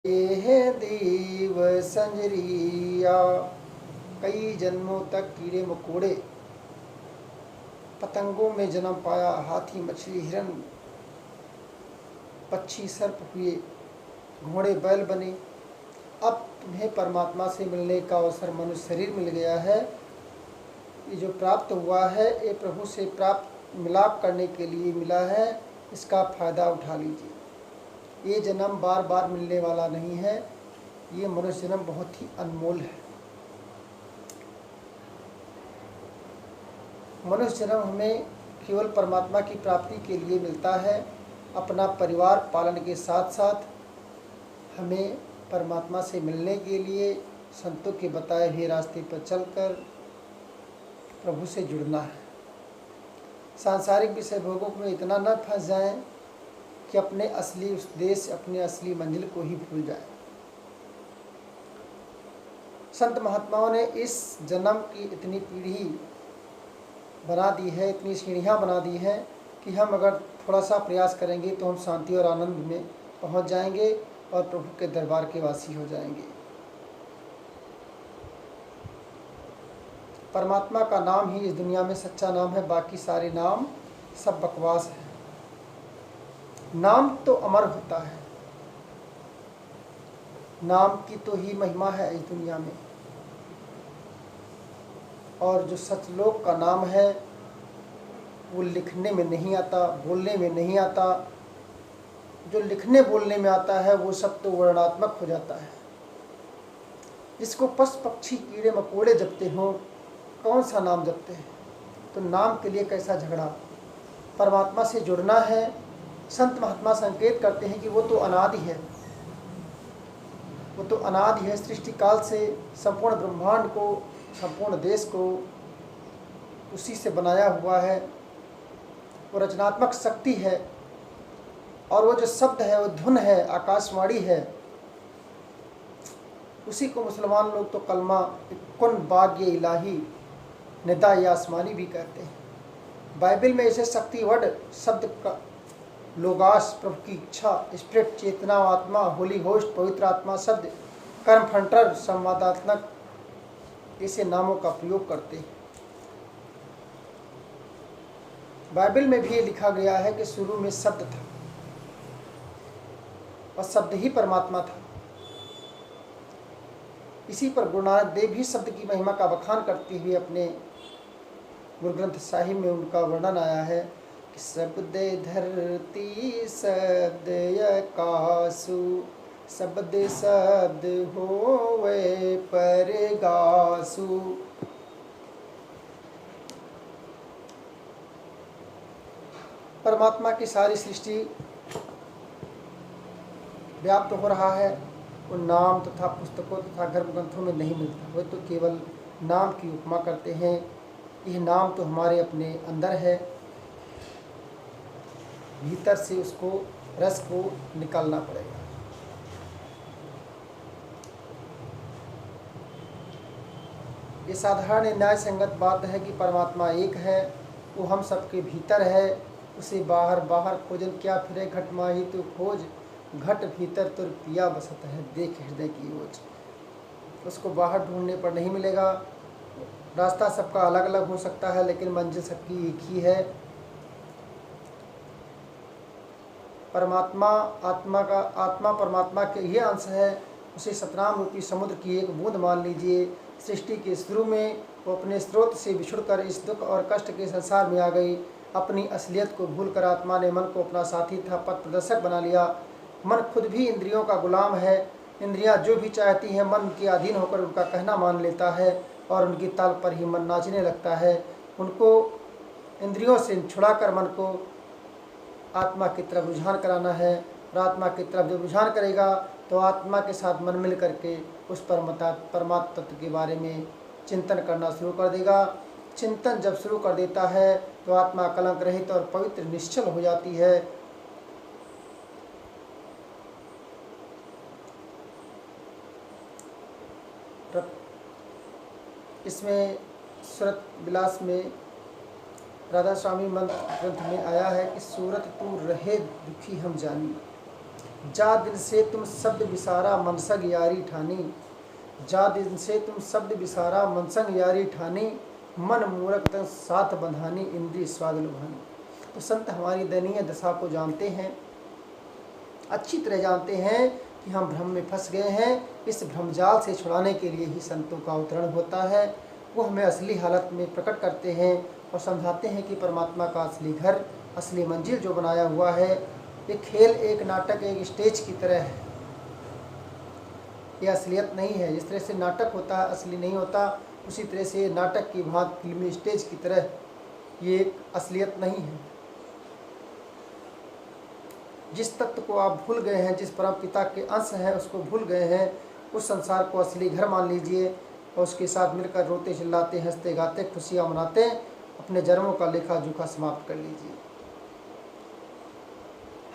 ये देव संजरिया। कई जन्मों तक कीड़े मकोड़े पतंगों में जन्म पाया, हाथी मछली हिरन पक्षी सर्प हुए, घोड़े बैल बने। अब तुम्हें परमात्मा से मिलने का अवसर मनुष्य शरीर मिल गया है। ये जो प्राप्त हुआ है ये प्रभु से प्राप्त मिलाप करने के लिए मिला है, इसका फायदा उठा लीजिए। ये जन्म बार बार मिलने वाला नहीं है, ये मनुष्य जन्म बहुत ही अनमोल है। मनुष्य जन्म हमें केवल परमात्मा की प्राप्ति के लिए मिलता है। अपना परिवार पालन के साथ साथ हमें परमात्मा से मिलने के लिए संतों के बताए हुए रास्ते पर चलकर प्रभु से जुड़ना है। सांसारिक विषय भोगों में इतना न फंस जाएं कि अपने असली उद्देश्य, अपने असली मंजिल को ही भूल जाएं। संत महात्माओं ने इस जन्म की इतनी पीढ़ी बना दी है, इतनी सीढ़ियाँ बना दी हैं कि हम अगर थोड़ा सा प्रयास करेंगे तो हम शांति और आनंद में पहुंच जाएंगे और प्रभु के दरबार के वासी हो जाएंगे। परमात्मा का नाम ही इस दुनिया में सच्चा नाम है, बाकी सारे नाम सब बकवास है। नाम तो अमर होता है, नाम की तो ही महिमा है इस दुनिया में। और जो सचलोक का नाम है वो लिखने में नहीं आता, बोलने में नहीं आता। जो लिखने बोलने में आता है वो सब तो वर्णनात्मक हो जाता है। जिसको पशु पक्षी कीड़े मकोड़े जपते हों, कौन सा नाम जपते हैं? तो नाम के लिए कैसा झगड़ा। परमात्मा से जुड़ना है। संत महात्मा संकेत करते हैं कि वो तो अनादि है, वो तो अनादि है। सृष्टि काल से संपूर्ण ब्रह्मांड को, संपूर्ण देश को उसी से बनाया हुआ है। वो रचनात्मक शक्ति है और वो जो शब्द है वो धुन है, आकाशवाणी है। उसी को मुसलमान लोग तो कलमा कुन बाग्य इलाही निदा या आसमानी भी कहते हैं। बाइबल में इसे शक्ति वर्ड शब्द का लोगास, प्रभु की इच्छा, स्पिरिट, चेतना, आत्मा, होली घोस्ट, पवित्र आत्मा शब्द, कर्म फंटर, संवादात्मक, ऐसे नामों का प्रयोग करते हैं। बाइबल में भी ये लिखा गया है कि शुरू में शब्द था और शब्द ही परमात्मा था। इसी पर गुरु नानक देव भी शब्द की महिमा का बखान करते हुए अपने गुरु ग्रंथ साहिब में उनका वर्णन आया है कि शब्द धरती शब्द आकाशु, शब्द शब्द होवे परगासु। परमात्मा की सारी सृष्टि व्याप्त हो रहा है, वो नाम तथा पुस्तकों तथा धर्म ग्रंथों में नहीं मिलता। वे तो केवल नाम की उपमा करते हैं। यह नाम तो हमारे अपने अंदर है, भीतर से उसको रस को निकालना पड़ेगा। ये साधारण न्याय संगत बात है कि परमात्मा एक है, वो हम सबके भीतर है। उसे बाहर बाहर खोजन क्या फिरे, घट माही तो खोज, घट भीतर तुर पिया बसत है, देख हृदय की ओज। उसको बाहर ढूंढने पर नहीं मिलेगा। रास्ता सबका अलग अलग हो सकता है लेकिन मंजिल सबकी एक ही है। परमात्मा आत्मा परमात्मा के ये अंश है। उसे सतनाम रूपी समुद्र की एक बूंद मान लीजिए। सृष्टि के शुरू में वो अपने स्रोत से बिछुड़कर इस दुख और कष्ट के संसार में आ गई। अपनी असलियत को भूलकर आत्मा ने मन को अपना साथी था पथ प्रदर्शक बना लिया। मन खुद भी इंद्रियों का गुलाम है। इंद्रियां जो भी चाहती हैं मन के अधीन होकर उनका कहना मान लेता है और उनकी ताल पर ही मन नाचने लगता है। उनको इंद्रियों से छुड़ाकर मन को आत्मा की तरफ रुझान कराना है। और आत्मा की तरफ जब रुझान करेगा तो आत्मा के साथ मन मिल करके उस परमात्मा तत्व के बारे में चिंतन करना शुरू कर देगा। चिंतन जब शुरू कर देता है तो आत्मा कलंक रहित और पवित्र निश्चल हो जाती है। इसमें सूरत विलास में राधा स्वामी मंत्र ग्रंथ में आया है कि सूरत तू रहे दुखी हम जानी। जा दिन से तुम शब्द विसारा मनसग यारी ठानी, जा दिन से तुम शब्द विसारा मनसंग यारी ठानी, मन मूरख तन साथ बंधानी इंद्रिय स्वाद लुभानी। तो संत हमारी दयनीय दशा को जानते हैं, अच्छी तरह जानते हैं कि हम भ्रम में फंस गए हैं। इस भ्रमजाल से छुड़ाने के लिए ही संतों का अवतरण होता है। वो हमें असली हालत में प्रकट करते हैं और समझाते हैं कि परमात्मा का असली घर, असली मंजिल जो बनाया हुआ है, एक खेल, एक नाटक, एक स्टेज की तरह है। ये असलियत नहीं है। जिस तरह से नाटक होता है असली नहीं होता, उसी तरह से नाटक की भांति फिल्मी स्टेज की तरह ये एक असलियत नहीं है। जिस तत्व को आप भूल गए हैं, जिस परम पिता के अंश हैं, उसको भूल गए हैं, उस संसार को असली घर मान लीजिए और उसके साथ मिलकर रोते चिल्लाते हंसते गाते खुशियाँ मनाते अपने जन्मों का लेखा जोखा समाप्त कर लीजिए।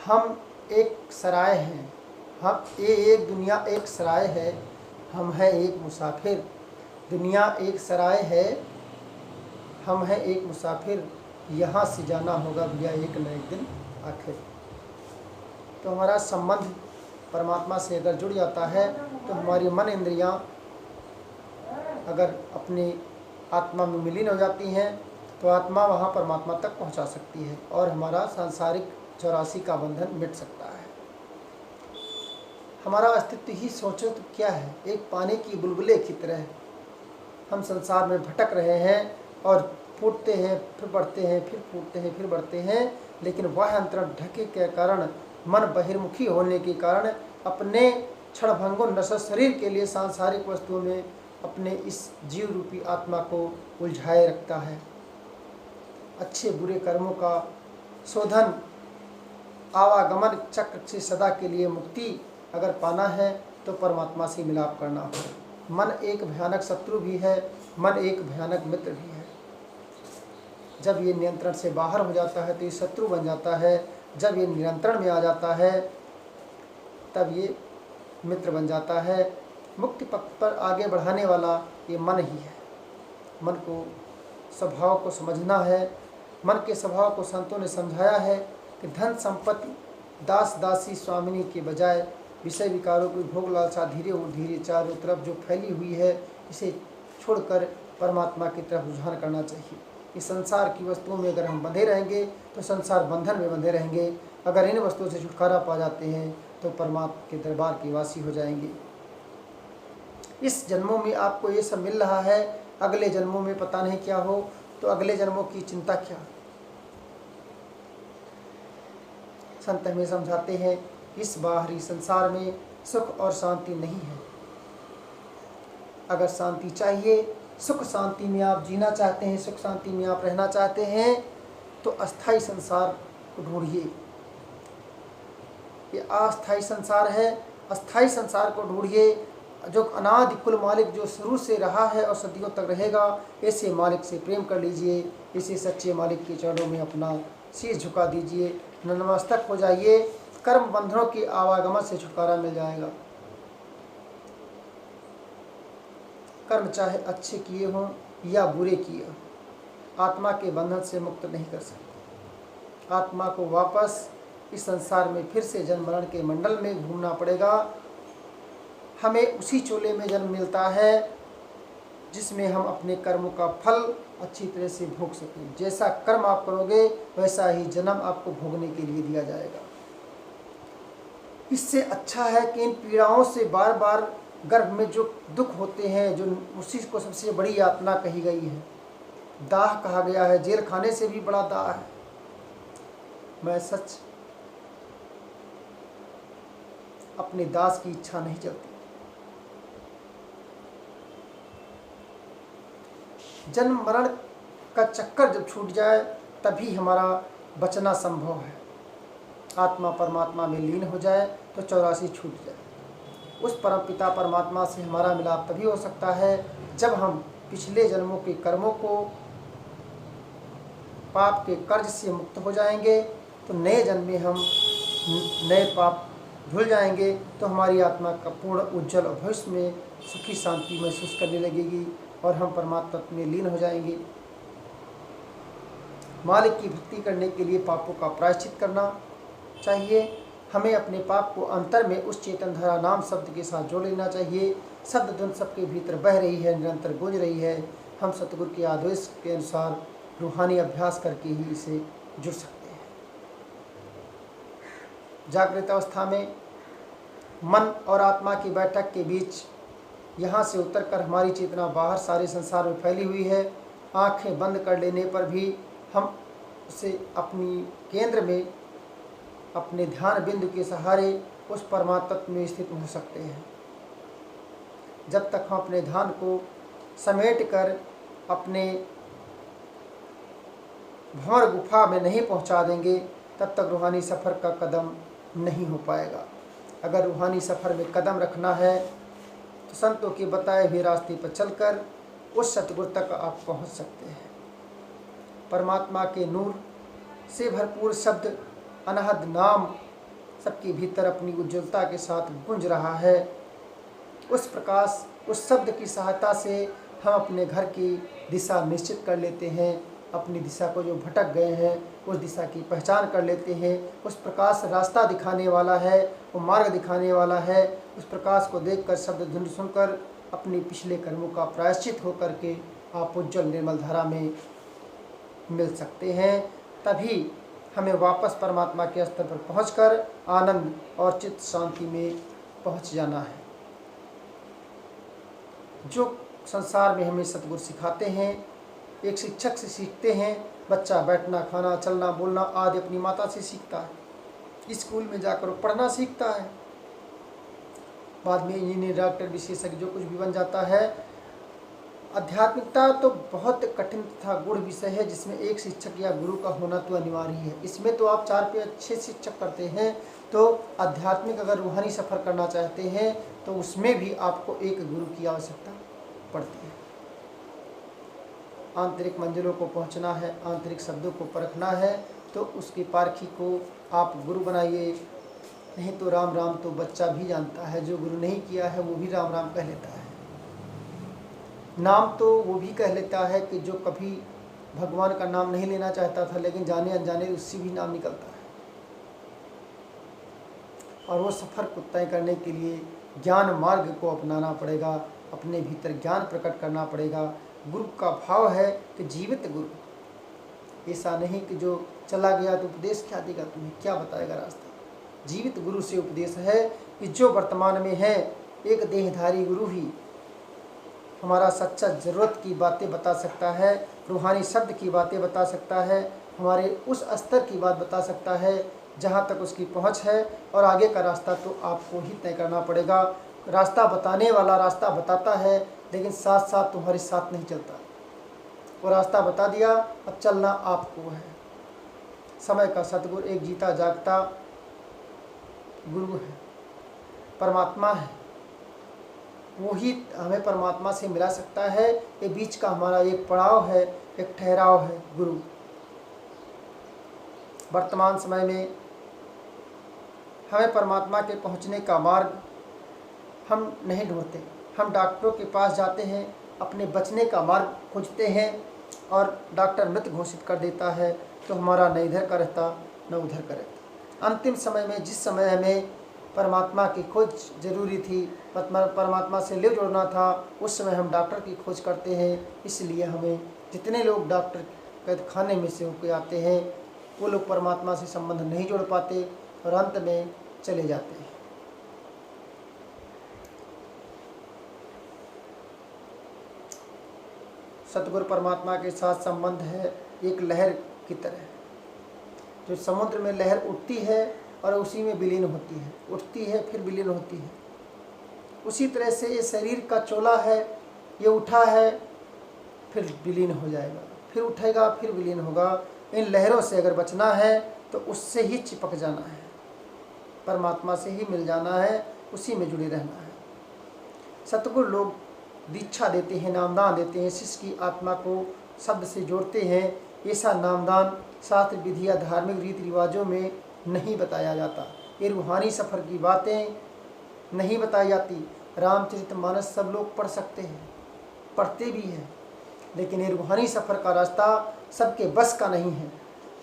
हम एक सराय हैं, हम एक दुनिया एक सराय है, हम हैं एक मुसाफिर। दुनिया एक सराय है, हम हैं एक मुसाफिर, यहाँ से जाना होगा भैया एक न एक दिन आखिर। तो हमारा संबंध परमात्मा से अगर जुड़ जाता है तो हमारी मन इंद्रियाँ अगर अपनी आत्मा में विलीन हो जाती हैं तो आत्मा वहाँ परमात्मा तक पहुँचा सकती है और हमारा सांसारिक 84 का बंधन मिट सकता है। हमारा अस्तित्व ही सोचो तो क्या है, एक पानी की बुलबुले की तरह हम संसार में भटक रहे हैं और फूटते हैं फिर बढ़ते हैं, फिर फूटते हैं फिर बढ़ते हैं, लेकिन वह अंतरण ढके के कारण, मन बहिर्मुखी होने के कारण अपने क्षणभंगुर नश्वर शरीर के लिए सांसारिक वस्तुओं में अपने इस जीव रूपी आत्मा को उलझाए रखता है। अच्छे बुरे कर्मों का शोधन, आवागमन चक्र से सदा के लिए मुक्ति अगर पाना है तो परमात्मा से मिलाप करना हो। मन एक भयानक शत्रु भी है, मन एक भयानक मित्र भी है। जब ये नियंत्रण से बाहर हो जाता है तो ये शत्रु बन जाता है, जब ये नियंत्रण में आ जाता है तब ये मित्र बन जाता है। मुक्ति पथ पर आगे बढ़ाने वाला ये मन ही है। मन को स्वभाव को समझना है। मन के स्वभाव को संतों ने समझाया है कि धन संपत्ति दास दासी स्वामिनी के बजाय विषय विकारों की भोग लालसा धीरे चारों तरफ जो फैली हुई है, इसे छोड़कर परमात्मा की तरफ रुझान करना चाहिए। इस संसार की वस्तुओं में अगर हम बंधे रहेंगे तो संसार बंधन में बंधे रहेंगे। अगर इन वस्तुओं से छुटकारा पा जाते हैं तो परमात्मा के दरबार के वासी हो जाएंगे। इस जन्मों में आपको ये सब मिल रहा है, अगले जन्मों में पता नहीं क्या हो, तो अगले जन्मों की चिंता क्या। संत हमें समझाते हैं इस बाहरी संसार में सुख और शांति नहीं है। अगर शांति चाहिए, सुख शांति में आप जीना चाहते हैं, सुख शांति में आप रहना चाहते हैं, तो अस्थाई संसार को ढूंढिए। ये अस्थाई संसार है, अस्थाई संसार को ढूंढिए। जो अनादि कुल मालिक जो शुरू से रहा है और सदियों तक रहेगा, ऐसे मालिक से प्रेम कर लीजिए। इसे सच्चे मालिक के चरणों में अपना शीश झुका दीजिए, नतमस्तक हो जाइए। कर्म बंधनों के आवागमन से छुटकारा मिल जाएगा। कर्म चाहे अच्छे किए हों या बुरे किए हों, आत्मा के बंधन से मुक्त नहीं कर सकते। आत्मा को वापस इस संसार में फिर से जन्म मरण के मंडल में घूमना पड़ेगा। हमें उसी चोले में जन्म मिलता है जिसमें हम अपने कर्मों का फल अच्छी तरह से भोग सकें। जैसा कर्म आप करोगे वैसा ही जन्म आपको भोगने के लिए दिया जाएगा। इससे अच्छा है कि इन पीड़ाओं से बार बार गर्भ में जो दुख होते हैं, जो उसी को सबसे बड़ी यातना कही गई है, दाह कहा गया है, जेल खाने से भी बड़ा दाह है। मैं सच अपने दास की इच्छा नहीं चलती। जन्म मरण का चक्कर जब छूट जाए तभी हमारा बचना संभव है। आत्मा परमात्मा में लीन हो जाए तो 84 छूट जाए। उस परम पिता परमात्मा से हमारा मिलाप तभी हो सकता है जब हम पिछले जन्मों के कर्मों को, पाप के कर्ज से मुक्त हो जाएंगे। तो नए जन्म में हम नए पाप भूल जाएंगे, तो हमारी आत्मा का पूर्ण उज्जवल भविष्य में सुखी शांति महसूस करने लगेगी और हम परमात्मा में लीन हो जाएंगे। मालिक की भक्ति करने के लिए पापों का प्रायश्चित करना चाहिए। हमें अपने पाप को अंतर में उस चेतन धारा नाम शब्द के साथ जोड़ लेना चाहिए। शब्द धुन सबके भीतर बह रही है, निरंतर गूंज रही है। हम सतगुरु के आदेश के अनुसार रूहानी अभ्यास करके ही इसे जुड़ सकते हैं। जागृत अवस्था में मन और आत्मा की बैठक के बीच यहाँ से उतरकर हमारी चेतना बाहर सारे संसार में फैली हुई है। आंखें बंद कर लेने पर भी हम उसे अपनी केंद्र में अपने ध्यान बिंदु के सहारे उस परमात्म तत्व में स्थित हो सकते हैं। जब तक हम अपने ध्यान को समेट कर अपने भंवर गुफा में नहीं पहुंचा देंगे, तब तक रूहानी सफ़र का कदम नहीं हो पाएगा। अगर रूहानी सफ़र में कदम रखना है तो संतों के बताए हुए रास्ते पर चलकर उस सतगुरु तक आप पहुंच सकते हैं। परमात्मा के नूर से भरपूर शब्द अनहद नाम सबके भीतर अपनी उज्ज्वलता के साथ गूंज रहा है। उस प्रकाश, उस शब्द की सहायता से हम अपने घर की दिशा निश्चित कर लेते हैं। अपनी दिशा को जो भटक गए हैं उस दिशा की पहचान कर लेते हैं। उस प्रकाश रास्ता दिखाने वाला है, वो मार्ग दिखाने वाला है। उस प्रकाश को देखकर, शब्द धुन सुनकर अपने पिछले कर्मों का प्रायश्चित होकर के आप उज्जवल निर्मल धारा में मिल सकते हैं। तभी हमें वापस परमात्मा के स्तर पर पहुंचकर आनंद और चित्त शांति में पहुंच जाना है। जो संसार में हमें सतगुरु सिखाते हैं, एक शिक्षक से सीखते हैं। बच्चा बैठना, खाना, चलना, बोलना आदि अपनी माता से सीखता है। स्कूल में जाकर वो पढ़ना सीखता है। बाद में इंजीनियर, डॉक्टर, विशेषज्ञ जो कुछ भी बन जाता है। आध्यात्मिकता तो बहुत कठिन तथा गूढ़ विषय है, जिसमें एक शिक्षक या गुरु का होना तो अनिवार्य है। इसमें तो आप 4 पे अच्छे शिक्षक करते हैं, तो आध्यात्मिक अगर रूहानी सफ़र करना चाहते हैं तो उसमें भी आपको एक गुरु की आवश्यकता पड़ती है। आंतरिक मंजिलों को पहुंचना है, आंतरिक शब्दों को परखना है, तो उसकी पारखी को आप गुरु बनाइए। नहीं तो राम राम तो बच्चा भी जानता है, जो गुरु नहीं किया है वो भी राम राम कह लेता है। नाम तो वो भी कह लेता है कि जो कभी भगवान का नाम नहीं लेना चाहता था, लेकिन जाने अनजाने उससे भी नाम निकलता है। और वो सफ़र को तय करने के लिए ज्ञान मार्ग को अपनाना पड़ेगा, अपने भीतर ज्ञान प्रकट करना पड़ेगा। गुरु का भाव है कि जीवित गुरु, ऐसा नहीं कि जो चला गया तो उपदेश क्या देगा तुम्हें, क्या बताएगा रास्ता। जीवित गुरु से उपदेश है कि जो वर्तमान में है, एक देहधारी गुरु ही हमारा सच्चा ज़रूरत की बातें बता सकता है, रूहानी शब्द की बातें बता सकता है, हमारे उस स्तर की बात बता सकता है जहाँ तक उसकी पहुँच है। और आगे का रास्ता तो आपको ही तय करना पड़ेगा। रास्ता बताने वाला रास्ता बताता है, लेकिन साथ साथ तुम्हारे साथ नहीं चलता। वो रास्ता बता दिया, अब चलना आपको है। समय का सतगुरु एक जीता जागता गुरु है, परमात्मा है। वो ही हमें परमात्मा से मिला सकता है। ये बीच का हमारा एक पड़ाव है, एक ठहराव है गुरु। वर्तमान समय में हमें परमात्मा के पहुंचने का मार्ग हम नहीं ढूंढते। हम डॉक्टरों के पास जाते हैं, अपने बचने का मार्ग खोजते हैं, और डॉक्टर मृत घोषित कर देता है, तो हमारा न इधर का रहता न उधर का रहता। अंतिम समय में जिस समय हमें परमात्मा की खोज जरूरी थी, परमात्मा से लिव जोड़ना था, उस समय हम डॉक्टर की खोज करते हैं। इसलिए हमें जितने लोग डॉक्टर कैद खाने में से होकर आते हैं, वो लोग परमात्मा से संबंध नहीं जोड़ पाते और अंत में चले जाते हैं। सतगुरु परमात्मा के साथ संबंध है एक लहर की तरह, जो समुद्र में लहर उठती है और उसी में विलीन होती है, उठती है फिर विलीन होती है। उसी तरह से ये शरीर का चोला है, ये उठा है फिर विलीन हो जाएगा, फिर उठेगा फिर विलीन होगा। इन लहरों से अगर बचना है तो उससे ही चिपक जाना है, परमात्मा से ही मिल जाना है, उसी में जुड़े रहना है। सतगुरु लोग दीक्षा देते हैं, नामदान देते हैं, शिष्य की आत्मा को शब्द से जोड़ते हैं। ऐसा नामदान शास्त्र विधि या धार्मिक रीति रिवाजों में नहीं बताया जाता। ये रूहानी सफ़र की बातें नहीं बताई जाती। रामचरितमानस सब लोग पढ़ सकते हैं, पढ़ते भी हैं, लेकिन ये रूहानी सफ़र का रास्ता सबके बस का नहीं है।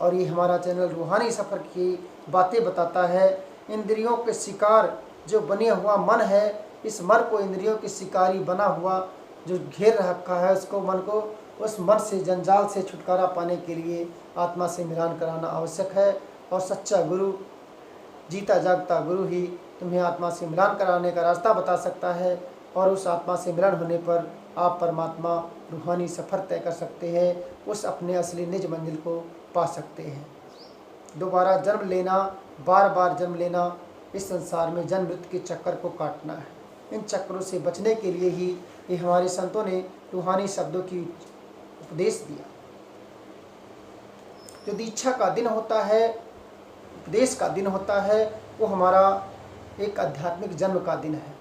और ये हमारा चैनल रूहानी सफ़र की बातें बताता है। इंद्रियों के शिकार जो बने हुआ मन है, इस मन को इंद्रियों के शिकारी बना हुआ जो घेर रखा है, उसको मन को, उस मन से, जंजाल से छुटकारा पाने के लिए आत्मा से मिलान कराना आवश्यक है। और सच्चा गुरु, जीता जागता गुरु ही तुम्हें आत्मा से मिलान कराने का रास्ता बता सकता है। और उस आत्मा से मिलन होने पर आप परमात्मा रूहानी सफ़र तय कर सकते हैं, उस अपने असली निज मंजिल को पा सकते हैं। दोबारा जन्म लेना, बार बार जन्म लेना, इस संसार में जन्म मृत्यु के चक्कर को काटना है। इन चक्करों से बचने के लिए ही ये हमारे संतों ने रूहानी शब्दों की उपदेश दिया। जो दीक्षा का दिन होता है, उपदेश का दिन होता है, वो हमारा एक आध्यात्मिक जन्म का दिन है।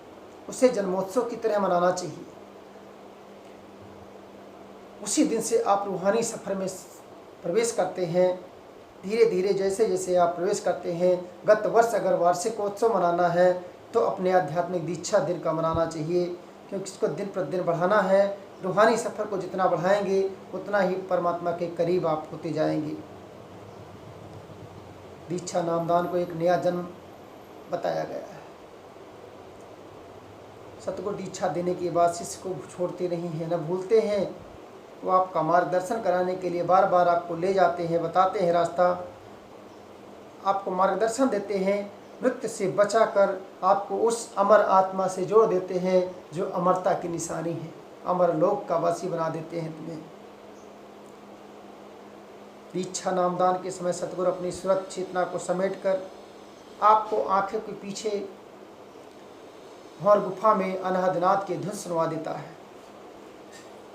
उसे जन्मोत्सव की तरह मनाना चाहिए। उसी दिन से आप रूहानी सफ़र में प्रवेश करते हैं। धीरे धीरे जैसे जैसे आप प्रवेश करते हैं, गत वर्ष अगर वार्षिकोत्सव मनाना है तो अपने आध्यात्मिक दीक्षा दिन का मनाना चाहिए, क्योंकि इसको दिन प्रतिदिन बढ़ाना है। रूहानी सफ़र को जितना बढ़ाएंगे उतना ही परमात्मा के करीब आप होते जाएंगे। दीक्षा नामदान को एक नया जन्म बताया गया है। सतगुरु दीक्षा देने के बाद शिष्य को छोड़ते नहीं हैं, न भूलते हैं। वो आपका मार्गदर्शन कराने के लिए बार बार आपको ले जाते हैं, बताते हैं रास्ता, आपको मार्गदर्शन देते हैं, मृत्यु से बचाकर आपको उस अमर आत्मा से जोड़ देते हैं जो अमरता की निशानी है। अमर लोक का वासी बना देते हैं तुम्हें। दीक्षा नामदान के समय सतगुरु अपनी सूरत चेतना को समेटकर आपको आंखों के पीछे और गुफा में अनहदनाद के धुन सुनवा देता है।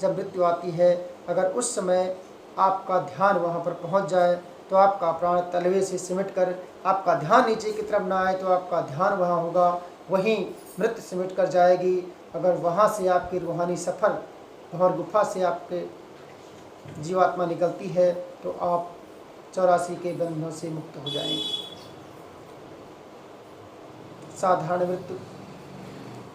जब मृत्यु आती है, अगर उस समय आपका ध्यान वहाँ पर पहुँच जाए तो आपका प्राण तलवे से सिमट कर आपका ध्यान नीचे की तरफ ना आए तो आपका ध्यान वहाँ होगा, वहीं मृत्यु सिमट कर जाएगी। अगर वहाँ से आपकी रूहानी सफ़र और गुफा से आपके जीवात्मा निकलती है तो आप 84 के बंधनों से मुक्त हो जाएंगे। साधारण मृत्यु,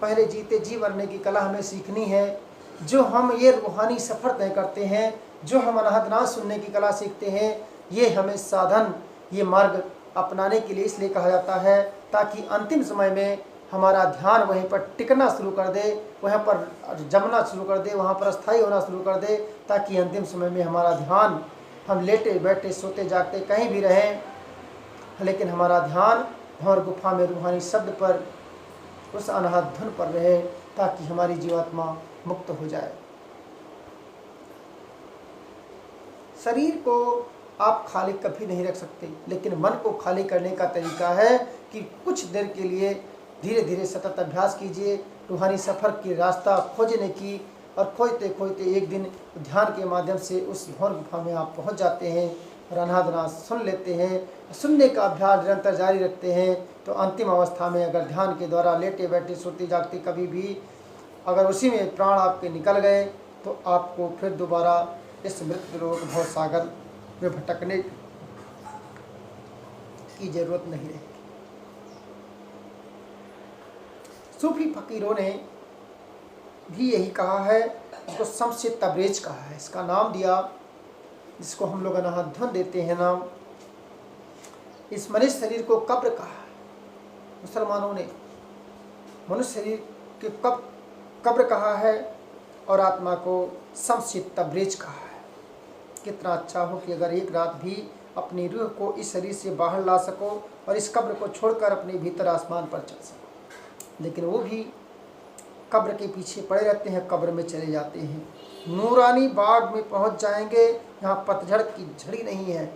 पहले जीते जी मरने की कला हमें सीखनी है। जो हम ये रूहानी सफ़र तय करते हैं, जो हम अनहदनाद सुनने की कला सीखते हैं, ये हमें साधन, ये मार्ग अपनाने के लिए इसलिए कहा जाता है ताकि अंतिम समय में हमारा ध्यान वहीं पर टिकना शुरू कर दे, वहाँ पर जमना शुरू कर दे, वहाँ पर स्थायी होना शुरू कर दे, ताकि अंतिम समय में हमारा ध्यान, हम लेटे बैठे सोते जागते कहीं भी रहें, लेकिन हमारा ध्यान और गुफा में रूहानी शब्द पर, उस अनहद धुन पर रहे, ताकि हमारी जीवात्मा मुक्त हो जाए। शरीर को आप खाली कभी नहीं रख सकते, लेकिन मन को खाली करने का तरीका है कि कुछ देर के लिए धीरे धीरे सतत अभ्यास कीजिए रूहानी सफ़र की रास्ता खोजने की, और खोजते खोजते एक दिन ध्यान के माध्यम से उस घोर गुफा में आप पहुंच जाते हैं और अनहदनाद सुन लेते हैं। सुनने का अभ्यास निरंतर जारी रखते हैं तो अंतिम अवस्था में अगर ध्यान के द्वारा लेटे बैठे सोते जागते कभी भी अगर उसी में प्राण आपके निकल गए तो आपको फिर दोबारा इस मृत्यु लोक भव सागर में भटकने की जरूरत नहीं रहेगी। सूफी फकीरों ने भी यही कहा है, इसको शम्स तबरेज कहा है, इसका नाम दिया, जिसको हम लोग अनहद धुन देते हैं नाम। इस मनुष्य शरीर को कब्र कहा है। मुसलमानों ने मनुष्य शरीर के कब्र कहा है और आत्मा को शम्स तबरेज कहा है। कितना अच्छा हो कि अगर एक रात भी अपनी रूह को इस शरीर से बाहर ला सको और इस कब्र को छोड़कर अपने भीतर आसमान पर चल सको, लेकिन वो भी कब्र के पीछे पड़े रहते हैं, कब्र में चले जाते हैं। नूरानी बाग में पहुंच जाएंगे, यहाँ पतझड़ की झड़ी नहीं है,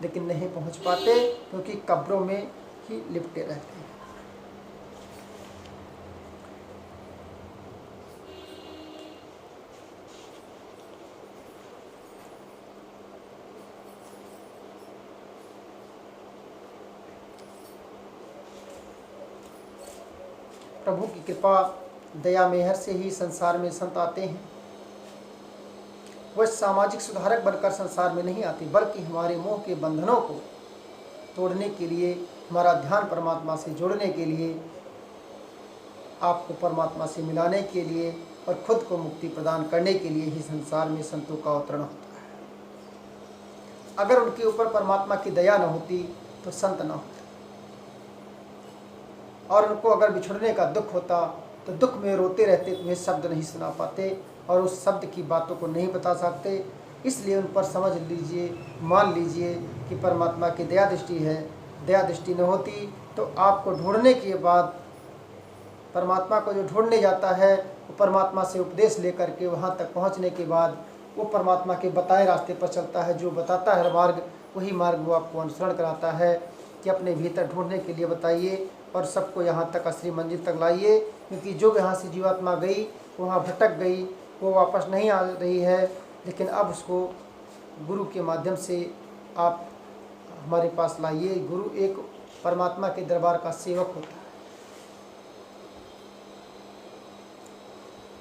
लेकिन नहीं पहुंच पाते क्योंकि कब्रों में ही लिपटे रहते हैं। प्रभु की कृपा दया मेहर से ही संसार में संत आते हैं। वह सामाजिक सुधारक बनकर संसार में नहीं आते, बल्कि हमारे मोह के बंधनों को तोड़ने के लिए, हमारा ध्यान परमात्मा से जोड़ने के लिए, आपको परमात्मा से मिलाने के लिए और खुद को मुक्ति प्रदान करने के लिए ही संसार में संतों का अवतरण होता है। अगर उनके ऊपर परमात्मा की दया न होती तो संत न होते। और उनको अगर बिछुड़ने का दुख होता तो दुख में रोते रहते, तुम्हें शब्द नहीं सुना पाते और उस शब्द की बातों को नहीं बता सकते। इसलिए उन पर समझ लीजिए, मान लीजिए कि परमात्मा की दया दृष्टि है। दया दृष्टि न होती तो आपको ढूंढने के बाद, परमात्मा को जो ढूंढने जाता है वो परमात्मा से उपदेश लेकर के वहाँ तक पहुँचने के बाद वो परमात्मा के बताए रास्ते पर चलता है। जो बताता है मार्ग, वही मार्ग वो आपको अनुसरण कराता है कि अपने भीतर ढूंढने के लिए बताइए और सबको यहाँ तक असली मंजिल तक लाइए। क्योंकि जो यहाँ से जीवात्मा गई, वहाँ भटक गई, वो वापस नहीं आ रही है। लेकिन अब उसको गुरु के माध्यम से आप हमारे पास लाइए। गुरु एक परमात्मा के दरबार का सेवक होता है।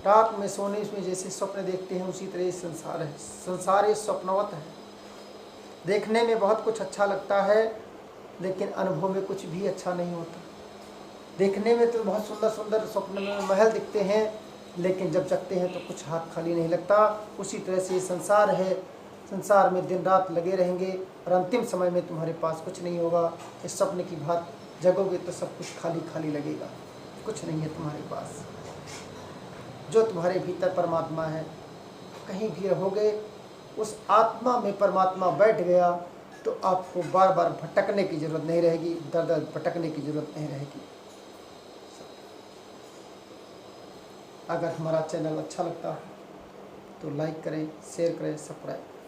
रात में सोने में जैसे स्वप्न देखते हैं, उसी तरह संसार है। संसार ये स्वप्नवत है। देखने में बहुत कुछ अच्छा लगता है, लेकिन अनुभव में कुछ भी अच्छा नहीं होता। देखने में तो बहुत सुंदर सुंदर स्वप्न में महल दिखते हैं, लेकिन जब जगते हैं तो कुछ हाथ खाली नहीं लगता। उसी तरह से ये संसार है। संसार में दिन रात लगे रहेंगे और अंतिम समय में तुम्हारे पास कुछ नहीं होगा। इस स्वप्न की बात जगोगे तो सब कुछ खाली खाली लगेगा, कुछ नहीं है तुम्हारे पास। जो तुम्हारे भीतर परमात्मा है, कहीं भी रहोगे, उस आत्मा में परमात्मा बैठ गया तो आपको बार बार भटकने की ज़रूरत नहीं रहेगी, दर दर भटकने की ज़रूरत नहीं रहेगी। अगर हमारा चैनल अच्छा लगता है तो लाइक करें, शेयर करें, सब्सक्राइब करें।